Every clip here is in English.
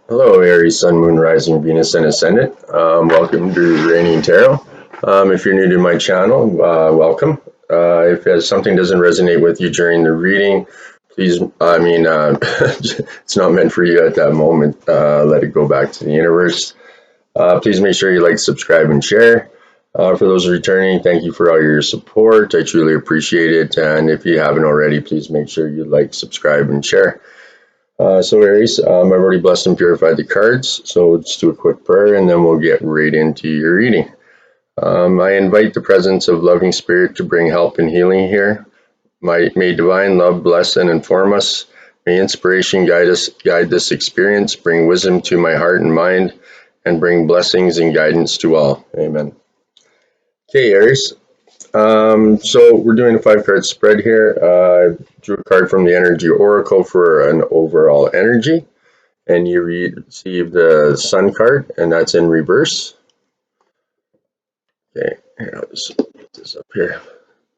Hello, Aries, Sun, Moon, Rising, Venus, and Ascendant. Welcome to Reigning Tarot. If you're new to my channel, welcome. If something doesn't resonate with you during the reading, please, it's not meant for you at that moment. Let it go back to the universe. Please make sure you like, subscribe, and share. For those returning, thank you for all your support. I truly appreciate it. And if you haven't already, please make sure you like, subscribe, and share. So Aries, I've already blessed and purified the cards, so let's do a quick prayer and then we'll get right into your reading. I invite the presence of loving spirit to bring help and healing here. May divine love bless and inform us. May inspiration guide this experience, bring wisdom to my heart and mind, and bring blessings and guidance to all. Amen. Okay, Aries. So we're doing a 5-card spread here. Drew a card from the Energy Oracle for an overall energy. And you receive the Sun card, and that's in reverse. Okay, here, I'll just put this up here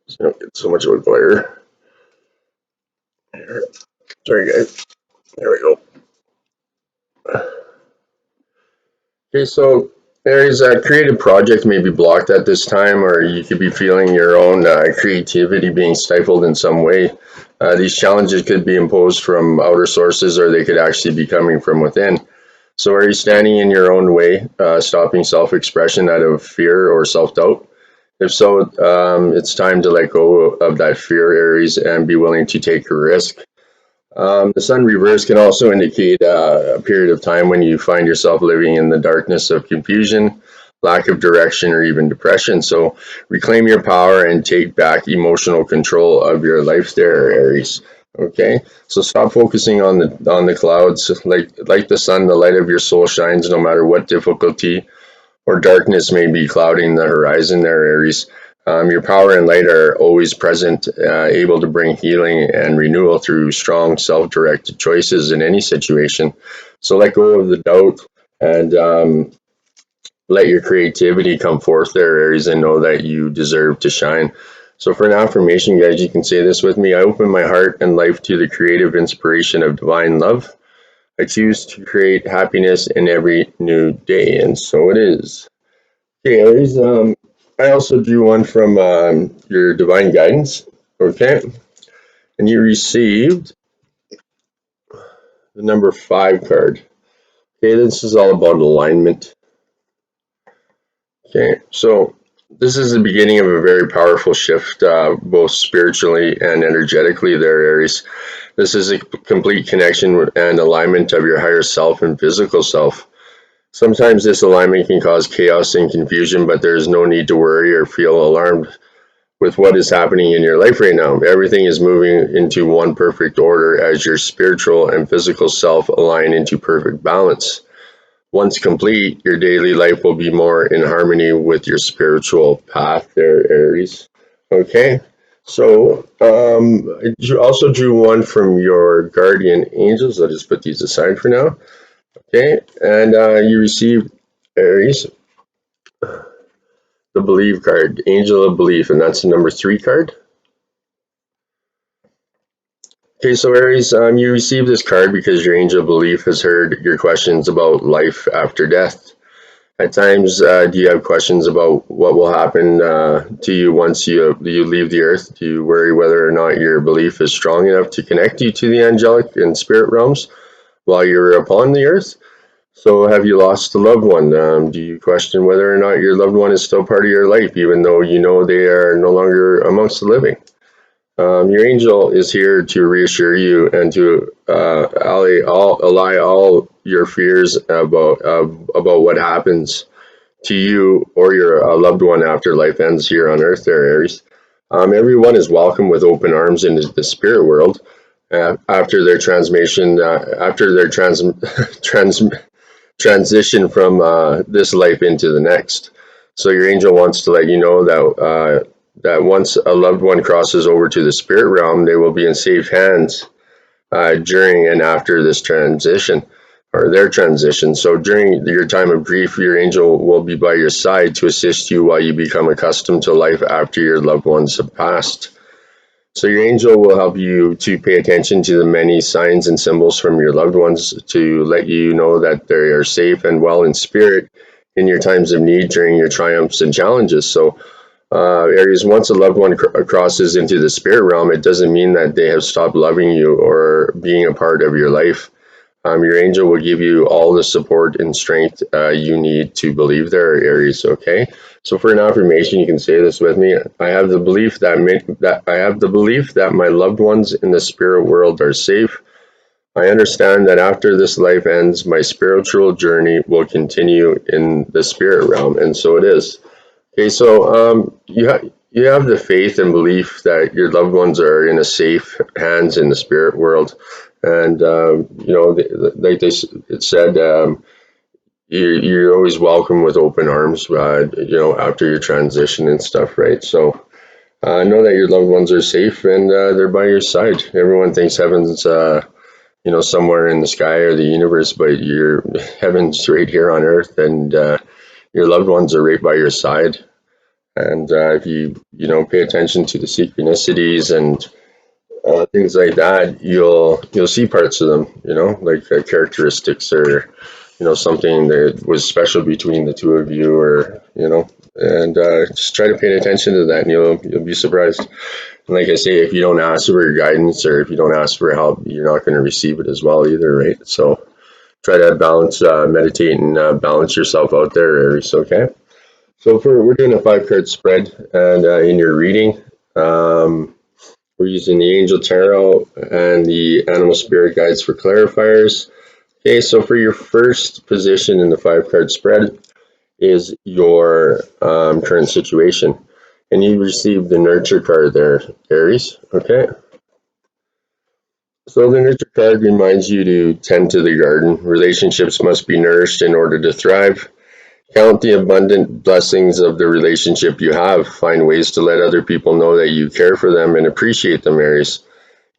so you don't get so much of a glare. Here. Sorry, guys. There we go. Okay, so Aries, a creative project may be blocked at this time, or you could be feeling your own creativity being stifled in some way. These challenges could be imposed from outer sources, or they could actually be coming from within. So are you standing in your own way, stopping self-expression out of fear or self-doubt? If so, it's time to let go of that fear, Aries, and be willing to take a risk. The Sun reverse can also indicate a period of time when you find yourself living in the darkness of confusion, lack of direction, or even depression. So reclaim your power and take back emotional control of your life there, Aries. Okay, so stop focusing on the clouds. Like the sun, the light of your soul shines no matter what difficulty or darkness may be clouding the horizon there, Aries. Your power and light are always present, able to bring healing and renewal through strong self-directed choices in any situation. So let go of the doubt and let your creativity come forth there, Aries, and know that you deserve to shine. So for an affirmation, guys, you can say this with me. I open my heart and life to the creative inspiration of divine love. I choose to create happiness in every new day, and so it is. Okay, Aries, I also drew one from your divine guidance, okay? And you received the number 5 card. Okay, this is all about alignment. Okay, so this is the beginning of a very powerful shift, both spiritually and energetically there, Aries. This is a complete connection and alignment of your higher self and physical self. Sometimes this alignment can cause chaos and confusion, but there is no need to worry or feel alarmed with what is happening in your life right now. Everything is moving into one perfect order as your spiritual and physical self align into perfect balance. Once complete, your daily life will be more in harmony with your spiritual path there, Aries. Okay, so I also drew one from your guardian angels. I'll just put these aside for now. Okay, and you received, Aries, the Believe card, Angel of Belief, and that's the number 3 card. Okay, so Aries, you received this card because your angel of belief has heard your questions about life after death. At times, do you have questions about what will happen to you once you leave the earth? Do you worry whether or not your belief is strong enough to connect you to the angelic and spirit realms while you're upon the earth? So have you lost a loved one? Do you question whether or not your loved one is still part of your life, even though you know they are no longer amongst the living? Your angel is here to reassure you and to allay all your fears about what happens to you or your loved one after life ends here on Earth. There, Aries. Everyone is welcome with open arms into the spirit world after their transmission, after their transition from this life into the next. So your angel wants to let you know that once a loved one crosses over to the spirit realm, they will be in safe hands during and after this transition or their transition. So during your time of grief, your angel will be by your side to assist you while you become accustomed to life after your loved ones have passed. So your angel will help you to pay attention to the many signs and symbols from your loved ones to let you know that they are safe and well in spirit in your times of need during your triumphs and challenges. So Aries, once a loved one crosses into the spirit realm, it doesn't mean that they have stopped loving you or being a part of your life. Your angel will give you all the support and strength you need to believe there, Aries. Okay. So for an affirmation, you can say this with me. I have the belief that my loved ones in the spirit world are safe. I understand that after this life ends, my spiritual journey will continue in the spirit realm, and so it is. Okay, so you have the faith and belief that your loved ones are in a safe hands in the spirit world, and like it said, you're always welcome with open arms. After your transition and stuff, right? So know that your loved ones are safe and they're by your side. Everyone thinks heaven's somewhere in the sky or the universe, but your heaven's right here on earth, and your loved ones are right by your side. And if you pay attention to the synchronicities and things like that, you'll see parts of them. Like characteristics or something that was special between the two of you, or and just try to pay attention to that, and you'll be surprised. And like I say, if you don't ask for guidance or if you don't ask for help, you're not going to receive it as well either, right? So try to balance, meditate, and balance yourself out there, Aries. Okay. So we're doing a 5 card spread, and in your reading, we're using the Angel Tarot and the Animal Spirit Guides for clarifiers. Okay, so for your first position in the 5 card spread is your current situation, and you received the Nurture card there, Aries. Okay. So the Nurture card reminds you to tend to the garden. Relationships must be nourished in order to thrive. Count the abundant blessings of the relationship you have. Find ways to let other people know that you care for them and appreciate them, Aries.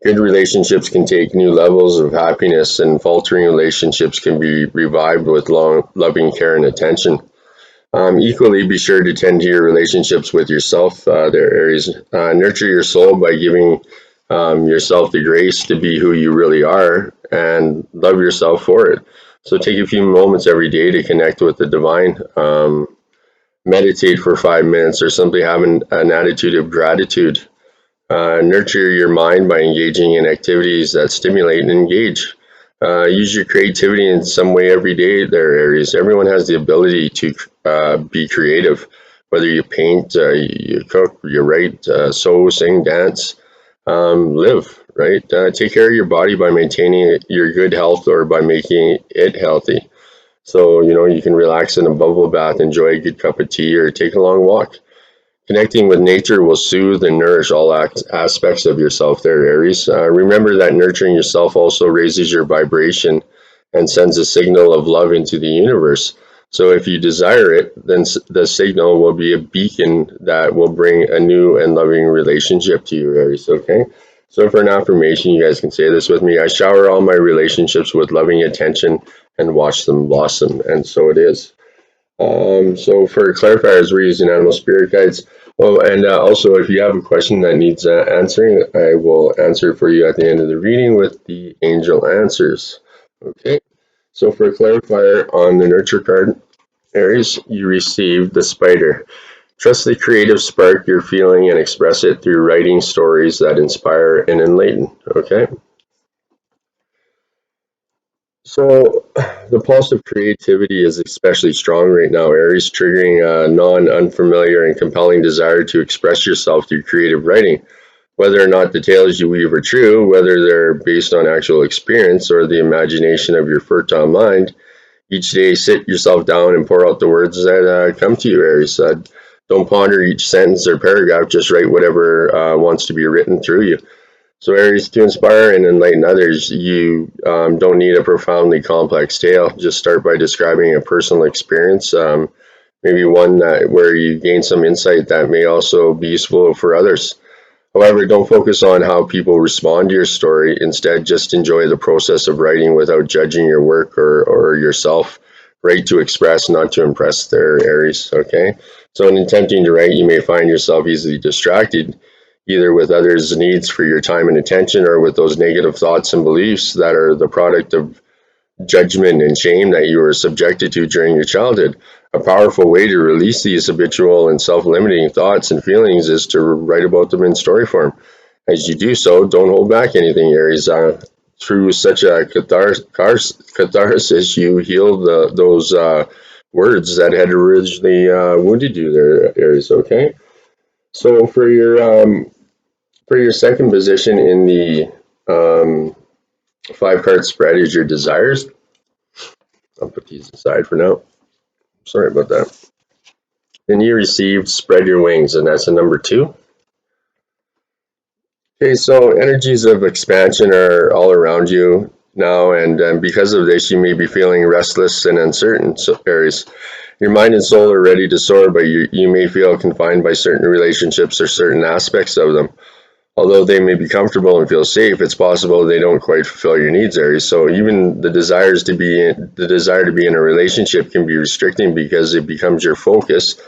Good relationships can take new levels of happiness, and faltering relationships can be revived with long, loving care and attention. Equally, be sure to tend to your relationships with yourself, there, Aries. Nurture your soul by giving yourself the grace to be who you really are and love yourself for it. So take a few moments every day to connect with the divine. Meditate for 5 minutes or simply have an attitude of gratitude. Nurture your mind by engaging in activities that stimulate and engage. Use your creativity in some way every day there, Aries. Everyone has the ability to be creative, whether you paint, you cook, you write, sew, sing, dance, live, right? Take care of your body by maintaining your good health or by making it healthy. So, you can relax in a bubble bath, enjoy a good cup of tea, or take a long walk. Connecting with nature will soothe and nourish all aspects of yourself there, Aries. Remember that nurturing yourself also raises your vibration and sends a signal of love into the universe. So if you desire it, then the signal will be a beacon that will bring a new and loving relationship to you, Aries, okay? So for an affirmation, you guys can say this with me. I shower all my relationships with loving attention and watch them blossom. And so it is. So for clarifiers, we're using animal spirit guides. Oh, and also, if you have a question that needs answering, I will answer it for you at the end of the reading with the angel answers. Okay. So for a clarifier on the Nurture card, Aries, you receive the Spider. Trust the creative spark you're feeling and express it through writing stories that inspire and enlighten. Okay. So the pulse of creativity is especially strong right now, Aries, triggering a unfamiliar and compelling desire to express yourself through creative writing. Whether or not the tales you weave are true, whether they're based on actual experience or the imagination of your fertile mind, each day sit yourself down and pour out the words that come to you, Aries. Don't ponder each sentence or paragraph, just write whatever wants to be written through you. So, Aries, to inspire and enlighten others, you don't need a profoundly complex tale. Just start by describing a personal experience, maybe one where you gain some insight that may also be useful for others. However, don't focus on how people respond to your story. Instead, just enjoy the process of writing without judging your work or yourself. Write to express, not to impress there, Aries, okay? So in attempting to write, you may find yourself easily distracted. either with others' needs for your time and attention or with those negative thoughts and beliefs that are the product of judgment and shame that you were subjected to during your childhood. A powerful way to release these habitual and self-limiting thoughts and feelings is to write about them in story form. As you do so, don't hold back anything, Aries. Through such a catharsis, you heal those words that had originally wounded you there, Aries, okay? So for your second position in the five card spread is your desires. I'll put these aside for now. Sorry about that. Then you received spread your wings, and that's a number 2. Okay, so energies of expansion are all around you now, and because of this, you may be feeling restless and uncertain, so Aries. Your mind and soul are ready to soar, but you may feel confined by certain relationships or certain aspects of them. Although they may be comfortable and feel safe, it's possible they don't quite fulfill your needs, Aries. So even the desire to be in a relationship can be restricting because it becomes your focus,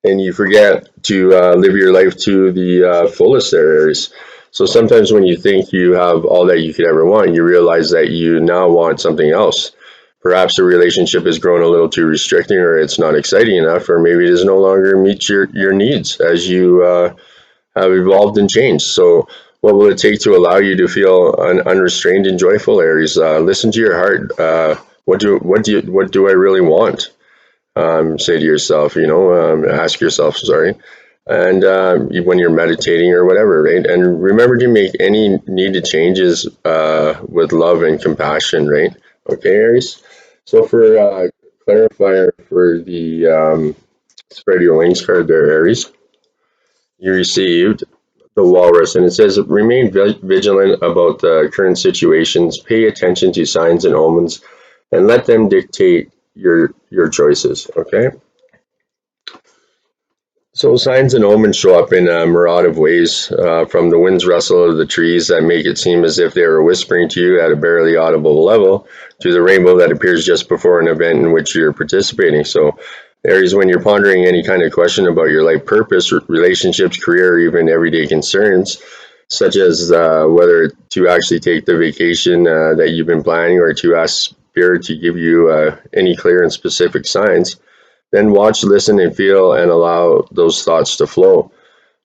and you forget to live your life to the fullest there, Aries. So sometimes when you think you have all that you could ever want, you realize that you now want something else. Perhaps a relationship has grown a little too restricting, or it's not exciting enough, or maybe it is no longer meets your needs as you have evolved and changed. So what will it take to allow you to feel unrestrained and joyful, Aries? Listen to your heart. What do I really want? Say to yourself, ask yourself, sorry, and when you're meditating or whatever, right? And remember to make any needed changes with love and compassion, right? Okay, Aries. So for clarifier for the spread your wings card there, Aries, you received the walrus, and it says remain vigilant about the current situations, pay attention to signs and omens, and let them dictate your choices. Okay. So signs and omens show up in a myriad of ways, from the wind's rustle of the trees that make it seem as if they are whispering to you at a barely audible level, to the rainbow that appears just before an event in which you're participating. So Aries, when you're pondering any kind of question about your life purpose, relationships, career, or even everyday concerns, such as whether to actually take the vacation that you've been planning or to ask Spirit to give you any clear and specific signs, then watch, listen, and feel and allow those thoughts to flow.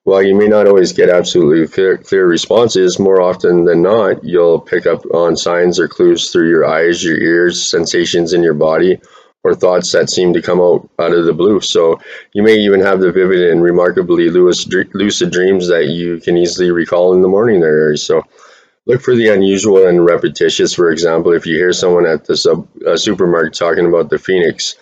While you may not always get absolutely clear responses, more often than not, you'll pick up on signs or clues through your eyes, your ears, sensations in your body, or thoughts that seem to come out of the blue. So you may even have the vivid and remarkably lucid dreams that you can easily recall in the morning there. So look for the unusual and repetitious. For example, if you hear someone at the supermarket talking about the phoenix,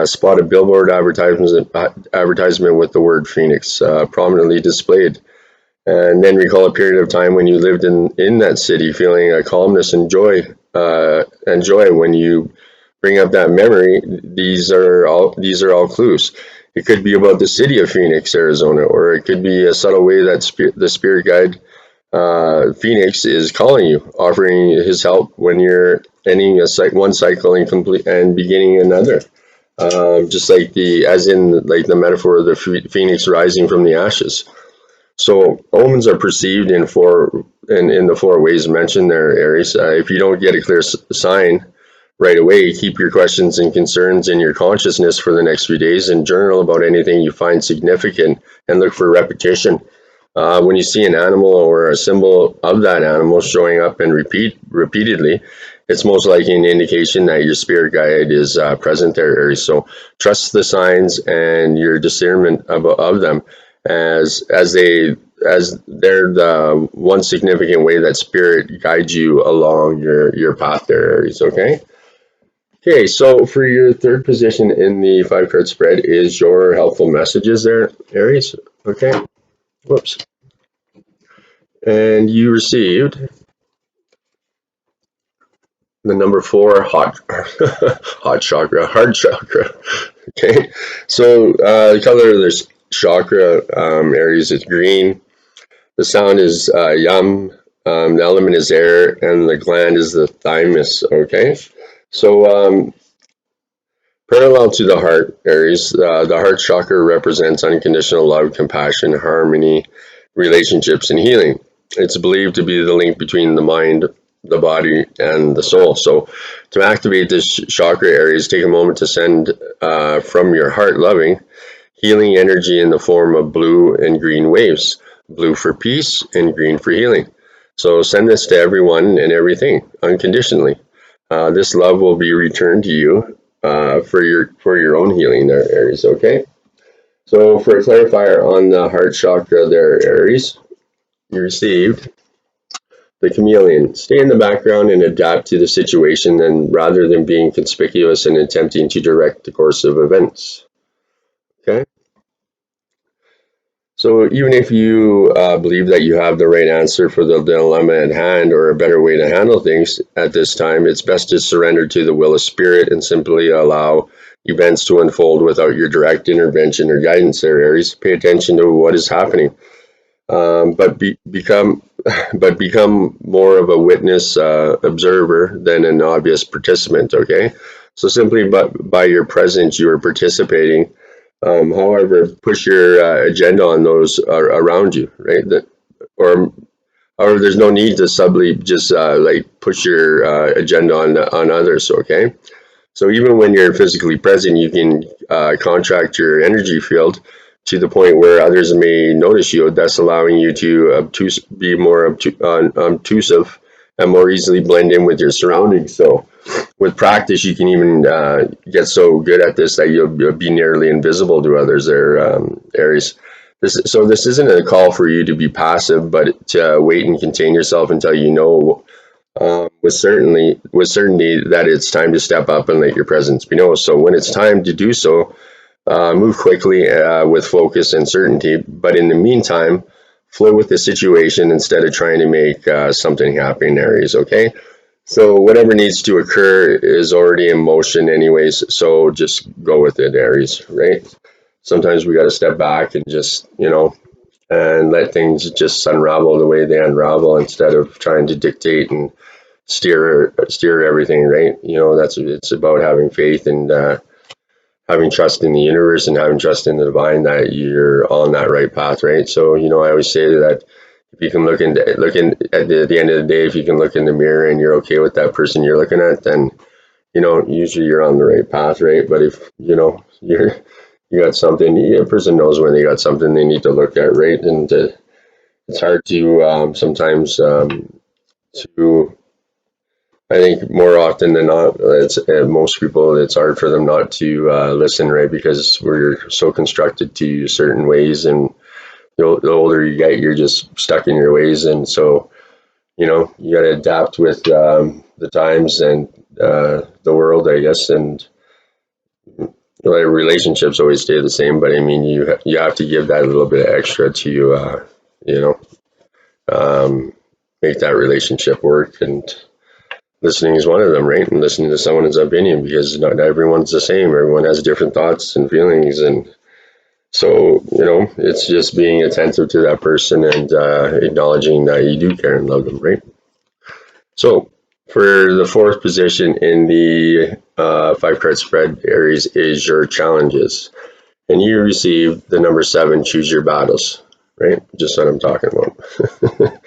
spot a billboard advertisement with the word phoenix prominently displayed, and then recall a period of time when you lived in that city, feeling a calmness and joy when you bring up that memory. These are all clues. It could be about the city of Phoenix, Arizona, or it could be a subtle way that the spirit guide Phoenix is calling you, offering his help when you're ending one cycle and beginning another. Just like as in like the metaphor of the phoenix rising from the ashes. So omens are perceived in the four ways mentioned there, Aries. If you don't get a clear sign right away, keep your questions and concerns in your consciousness for the next few days and journal about anything you find significant and look for repetition. When you see an animal or a symbol of that animal showing up and repeatedly, it's most likely an indication that your spirit guide is present there, Aries. So trust the signs and your discernment of them as they're the one significant way that spirit guides you along your path there, Aries. Okay. Okay, so for your third position in the five card spread is your helpful messages there, Aries. Okay. Whoops. And you received the number 4 hot chakra, hard chakra. Okay, so the color of this chakra, Aries, is green. The sound is yum. The element is air, and the gland is the thymus. Okay, so parallel to the heart, Aries, the heart chakra represents unconditional love, compassion, harmony, relationships, and healing. It's believed to be the link between the mind, the body, and the soul. So, to activate this chakra areas, take a moment to send from your heart loving, healing energy in the form of blue and green waves. Blue for peace and green for healing. So, send this to everyone and everything unconditionally. This love will be returned to you for your own healing there, Aries. Okay. So, for a clarifier on the heart chakra there, Aries, you received the chameleon. Stay in the background and adapt to the situation, and rather than being conspicuous and attempting to direct the course of events. Okay. So even if you believe that you have the right answer for the dilemma at hand or a better way to handle things at this time, it's best to surrender to the will of spirit and simply allow events to unfold without your direct intervention or guidance there, Aries. Pay attention to what is happening, become but become more of a witness observer than an obvious participant. Okay, so simply by your presence, you are participating. However, push your agenda on those around you, right? Or however, there's no need to subtly just like push your agenda on others. Okay, so even when you're physically present, you can contract your energy field to the point where others may notice you, thus allowing you to be more obtrusive and more easily blend in with your surroundings. So with practice, you can even get so good at this that you'll be nearly invisible to others there, Aries. This isn't a call for you to be passive, but to wait and contain yourself until you know with certainty that it's time to step up and let your presence be known. So when it's time to do so, move quickly with focus and certainty. But in the meantime, flow with the situation instead of trying to make something happen, Aries. Okay. So whatever needs to occur is already in motion, anyways. So just go with it, Aries. Right. Sometimes we got to step back and just and let things just unravel the way they unravel instead of trying to dictate and steer everything, right? That's it's about having faith and having trust in the universe and having trust in the divine that you're on that right path, right? So I always say that if you can look in at the end of the day, if you can look in the mirror and you're okay with that person you're looking at, then usually you're on the right path, right? But if you got something, a person knows when they got something they need to look at, right? And it's hard to sometimes to I think more often than not, it's most people. It's hard for them not to listen, right? Because we're so constructed to certain ways, and the older you get, you're just stuck in your ways, and so you got to adapt with the times and the world, I guess. And relationships always stay the same, but I mean, you have to give that little bit of extra to you know um, make that relationship work and. Listening is one of them, right? And listening to someone's opinion because not everyone's the same. Everyone has different thoughts and feelings. And so, it's just being attentive to that person and acknowledging that you do care and love them, right? So, for the fourth position in the five card spread, Aries, is your challenges. And you receive the number 7, choose your battles, right? Just what I'm talking about.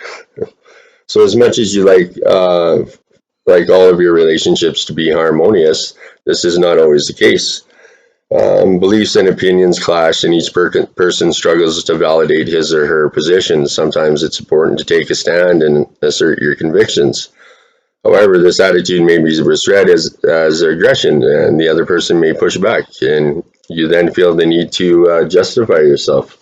So, as much as you like all of your relationships to be harmonious, this is not always the case. Beliefs and opinions clash, and each person struggles to validate his or her position. Sometimes it's important to take a stand and assert your convictions. However, this attitude may be misread as aggression, and the other person may push back, and you then feel the need to justify yourself.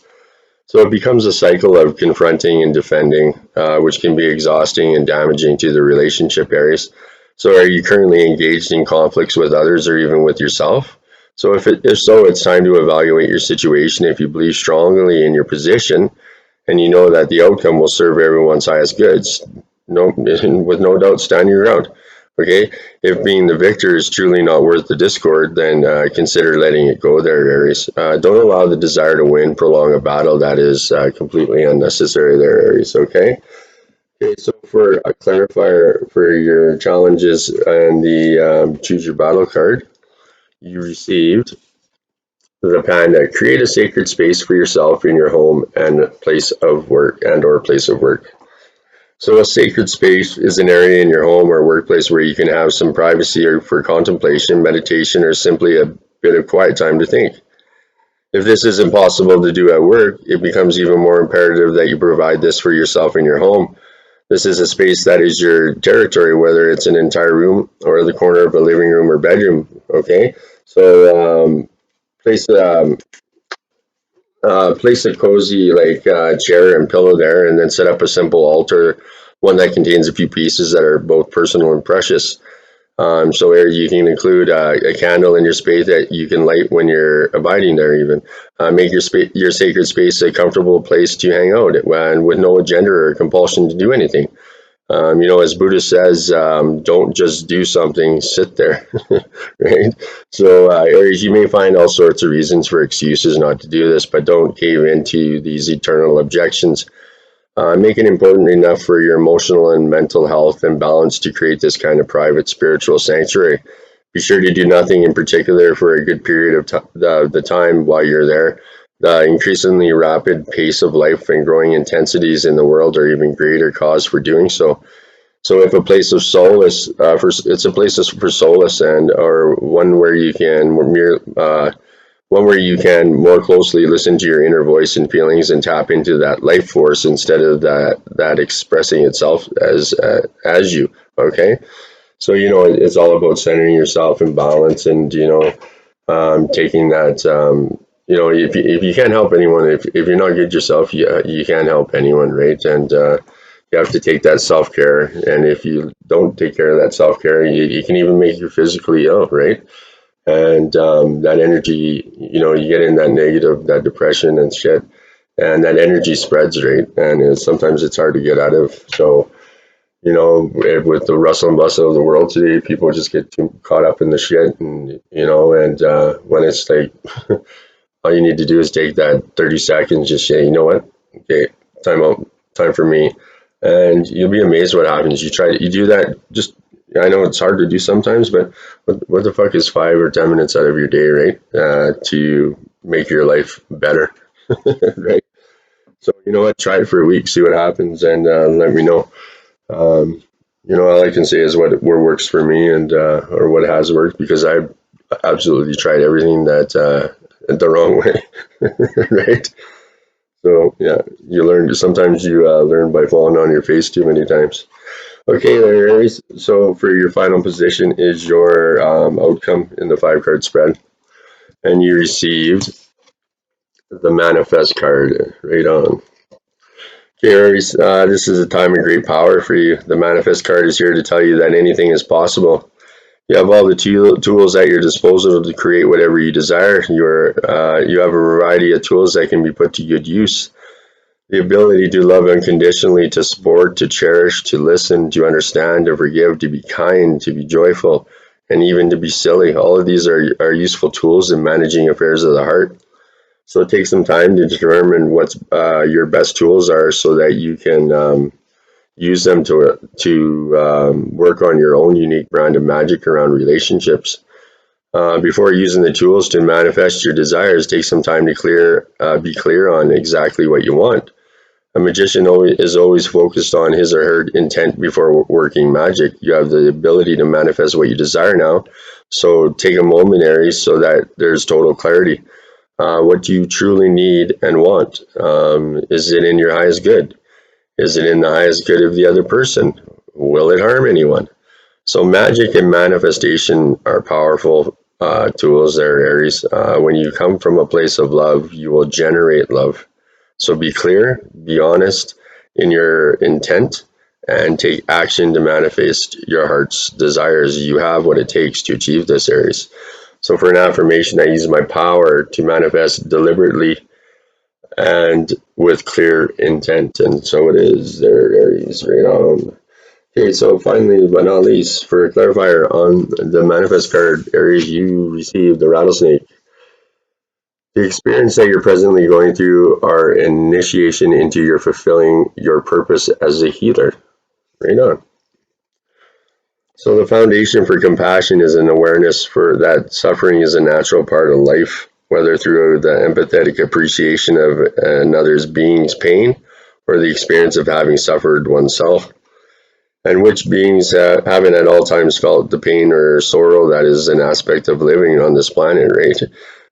So it becomes a cycle of confronting and defending, which can be exhausting and damaging to the relationship areas. So are you currently engaged in conflicts with others or even with yourself? So if so, it's time to evaluate your situation. If you believe strongly in your position and you know that the outcome will serve everyone's highest goods, no, with no doubt, stand your ground. Okay, if being the victor is truly not worth the discord, then consider letting it go there, Aries. Don't allow the desire to win prolong a battle that is completely unnecessary there, Aries. Okay. Okay, so for a clarifier for your challenges and the choose your battle card, you received The panda, create a sacred space for yourself in your home and place of work and or place of work. So a sacred space is an area in your home or workplace where you can have some privacy or for contemplation, meditation, or simply a bit of quiet time to think. If this is impossible to do at work, it becomes even more imperative that you provide this for yourself in your home. This is a space that is your territory, whether it's an entire room or the corner of a living room or bedroom. Okay, so place place a cozy chair and pillow there, and then set up a simple altar, one that contains a few pieces that are both personal and precious. So you can include a candle in your space that you can light when you're abiding there. Even make your sacred space a comfortable place to hang out, and with no agenda or compulsion to do anything. As Buddha says, don't just do something, sit there, right? So, Aries, you may find all sorts of reasons for excuses not to do this, but don't cave into these eternal objections. Make it important enough for your emotional and mental health and balance to create this kind of private spiritual sanctuary. Be sure to do nothing in particular for a good period of the time while you're there. The increasingly rapid pace of life and growing intensities in the world are even greater cause for doing so. So, if a place of solace, it's a place for solace and or one where you can more closely listen to your inner voice and feelings and tap into that life force instead of that expressing itself as you. Okay, so it's all about centering yourself in balance and taking that. If you can't help anyone, if you're not good yourself, you can't help anyone, right? And you have to take that self care. And if you don't take care of that self care, you can even make you physically ill, right? And that energy, you get in that negative, that depression and shit, and that energy spreads, right? And sometimes it's hard to get out of. So, with the rustle and bustle of the world today, people just get too caught up in the shit, and when it's like all you need to do is take that 30 seconds, just say, you know what, okay, time out, time for me, and you'll be amazed what happens. You do that. Just I know it's hard to do sometimes, but what the fuck is 5 or 10 minutes out of your day, right? To make your life better, right? So you know what, try it for a week, see what happens, and let me know. Um, all I can say is what works for me and or what has worked because I've absolutely tried everything that the wrong way, right? So yeah, you learn. Sometimes you learn by falling on your face too many times. Okay, there, Aries. So for your final position is your outcome in the 5 card spread, and you received the manifest card. Right on. Okay, Aries. This is a time of great power for you. The manifest card is here to tell you that anything is possible. You have all the tools at your disposal to create whatever you desire. You have a variety of tools that can be put to good use. The ability to love unconditionally, to support, to cherish, to listen, to understand, to forgive, to be kind, to be joyful, and even to be silly. All of these are useful tools in managing affairs of the heart. So take some time to determine what your best tools are so that you can use them to work on your own unique brand of magic around relationships. Before using the tools to manifest your desires, take some time to be clear on exactly what you want. A magician is always focused on his or her intent before working magic. You have the ability to manifest what you desire now. So take a moment, Aries, so that there's total clarity. What do you truly need and want? Is it in your highest good? Is it in the highest good of the other person? Will it harm anyone? So magic and manifestation are powerful tools there, Aries. When you come from a place of love, you will generate love. So be clear, be honest in your intent, and take action to manifest your heart's desires. You have what it takes to achieve this, Aries. So for an affirmation, I use my power to manifest deliberately and with clear intent. And so it is there, Aries, right on. Okay, so finally, but not least, for a clarifier on the manifest card, Aries, you received the rattlesnake. The experience that you're presently going through are initiation into your fulfilling your purpose as a healer. Right on. So the foundation for compassion is an awareness for that suffering is a natural part of life. whether through the empathetic appreciation of another's being's pain or the experience of having suffered oneself. And which beings haven't at all times felt the pain or sorrow that is an aspect of living on this planet, right?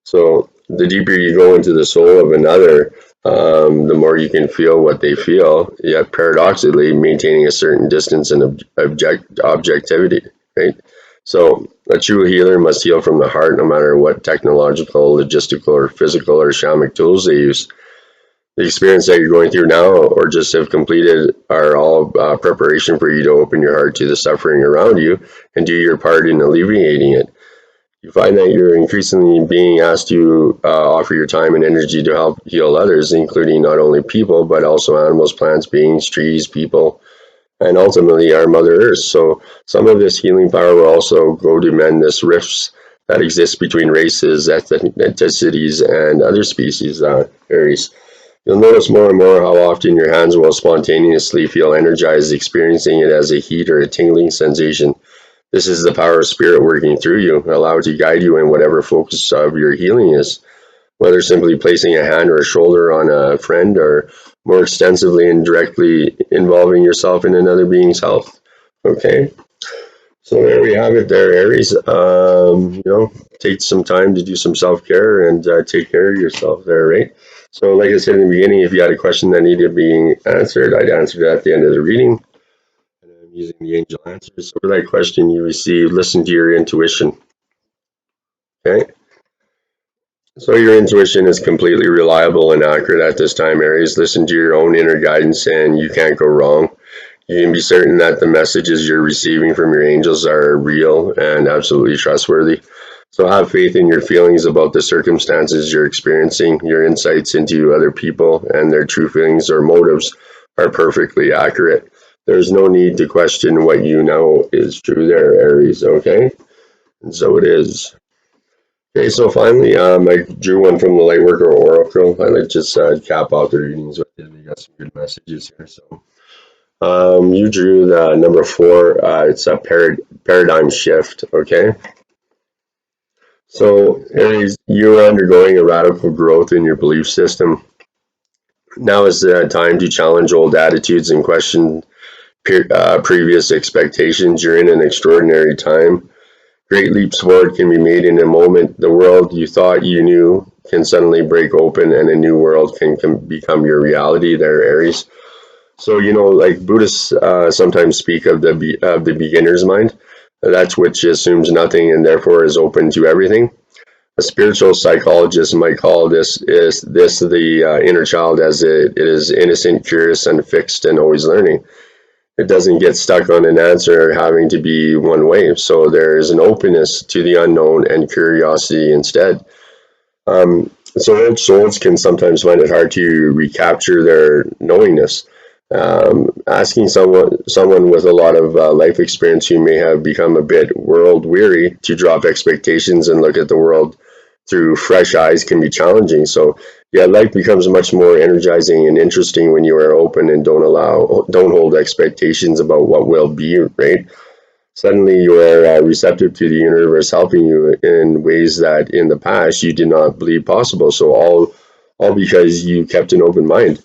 So the deeper you go into the soul of another, the more you can feel what they feel, yet paradoxically maintaining a certain distance and objectivity, right? So a true healer must heal from the heart no matter what technological, logistical, or physical or shamanic tools they use. The experience that you're going through now or just have completed are all preparation for you to open your heart to the suffering around you and do your part in alleviating it. You find that you're increasingly being asked to offer your time and energy to help heal others, including not only people, but also animals, plants, beings, trees, people, and ultimately our Mother Earth. So some of this healing power will also go to mend this rifts that exist between races, ethnicities, and other species, Aries. You'll notice more and more how often your hands will spontaneously feel energized, experiencing it as a heat or a tingling sensation. This is the power of spirit working through you, allowed to guide you in whatever focus of your healing is, whether simply placing a hand or a shoulder on a friend or more extensively and directly involving yourself in another being's health. Okay, so there we have it there, Aries. Take some time to do some self-care and take care of yourself there, right? So like I said in the beginning, if you had a question that needed being answered, I'd answer it at the end of the reading. And I'm using the angel answers. So for that question you received, listen to your intuition. Okay? So your intuition is completely reliable and accurate at this time, Aries. Listen to your own inner guidance and you can't go wrong. You can be certain that the messages you're receiving from your angels are real and absolutely trustworthy. So have faith in your feelings about the circumstances you're experiencing. Your insights into other people and their true feelings or motives are perfectly accurate. There's no need to question what you know is true there, Aries, okay? And so it is. Okay, so finally, I drew one from the Lightworker Oracle. I like just cap out the readings with it. We got some good messages here. So you drew the number 4. It's a paradigm shift. Okay. So Aries, you are undergoing a radical growth in your belief system. Now is the time to challenge old attitudes and question previous expectations. You're in an extraordinary time. Great leaps forward can be made in a moment. The world you thought you knew can suddenly break open and a new world can become your reality there, Aries. So, like Buddhists sometimes speak of the beginner's mind. That's which assumes nothing and therefore is open to everything. A spiritual psychologist might call this the inner child, as it is innocent, curious, and fixed and always learning. It doesn't get stuck on an answer having to be one way. So there is an openness to the unknown and curiosity instead. So old souls can sometimes find it hard to recapture their knowingness. Asking someone with a lot of life experience who may have become a bit world weary to drop expectations and look at the world through fresh eyes can be challenging. So yeah, life becomes much more energizing and interesting when you are open and don't hold expectations about what will be, right? Suddenly you are receptive to the universe helping you in ways that in the past you did not believe possible. So all because you kept an open mind.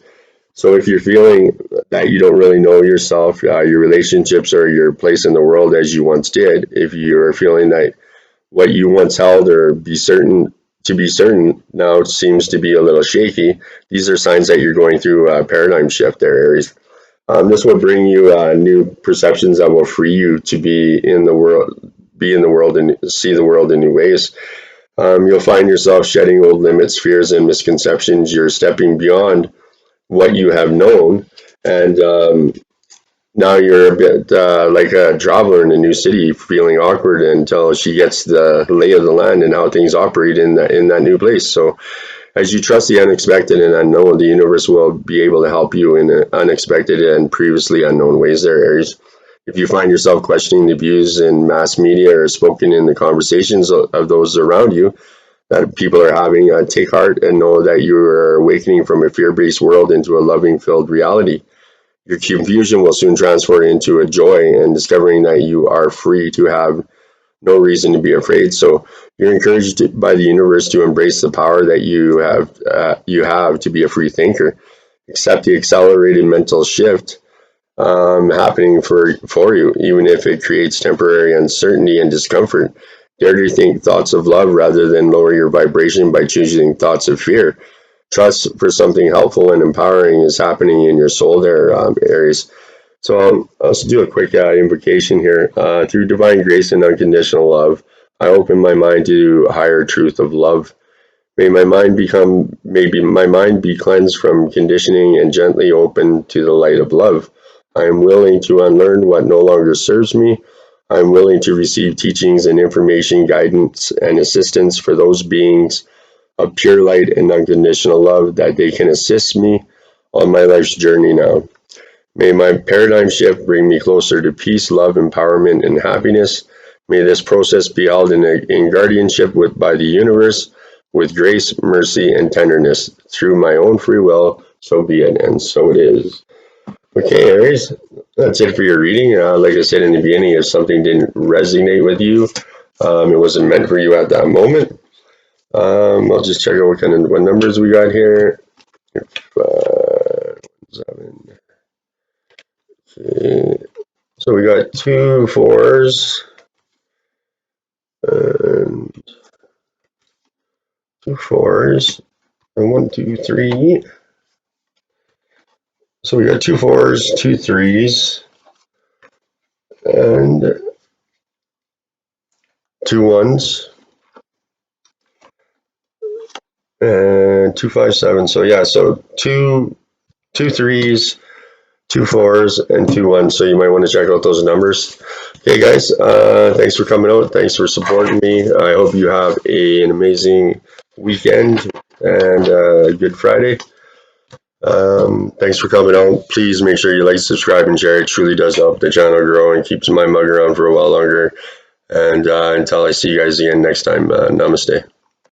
So if you're feeling that you don't really know yourself, your relationships, or your place in the world as you once did, if you're feeling that what you once held or be certain now seems to be a little shaky, these are signs that you're going through a paradigm shift there, Aries. This will bring you new perceptions that will free you to be in the world, and see the world in new ways. You'll find yourself shedding old limits, fears, and misconceptions. You're stepping beyond what you have known, and now you're a bit like a traveler in a new city, feeling awkward until she gets the lay of the land and how things operate in that new place. So as you trust the unexpected and unknown, the universe will be able to help you in unexpected and previously unknown ways there, Aries. If you find yourself questioning the views in mass media or spoken in the conversations of those around you that people are having, take heart and know that you are awakening from a fear-based world into a loving-filled reality. Your confusion will soon transfer into a joy and discovering that you are free to have no reason to be afraid. So you're encouraged by the universe to embrace the power that you have to be a free thinker. Accept the accelerated mental shift happening for you, even if it creates temporary uncertainty and discomfort. Dare to think thoughts of love rather than lower your vibration by choosing thoughts of fear. Trust for something helpful and empowering is happening in your soul there, Aries. So I'll also do a quick invocation here. Through divine grace and unconditional love, I open my mind to higher truth of love. Maybe my mind be cleansed from conditioning and gently open to the light of love. I am willing to unlearn what no longer serves me. I am willing to receive teachings and information, guidance, and assistance for those beings of pure light and unconditional love that they can assist me on my life's journey now. May my paradigm shift bring me closer to peace, love, empowerment, and happiness. May this process be held in guardianship by the universe with grace, mercy, and tenderness through my own free will. So be it, and so it is. Okay, Aries, that's it for your reading. Like I said in the beginning, if something didn't resonate with you, it wasn't meant for you at that moment. I'll just check out what numbers we got here. 7. Okay. So we got 2 4s and 2 4s and 1 2 3. So we got 2 4s, 2 3s, and 2 1s and 2 5 7. So yeah, so 2 3s, 2 4s, and 2 1s. So you might want to check out those numbers. Okay, guys, thanks for coming out. Thanks for supporting me. I hope you have an amazing weekend and a good Friday. Thanks for coming out. Please make sure you like, subscribe, and share. It truly does help the channel grow and keeps my mug around for a while longer. And until I see you guys again next time, namaste.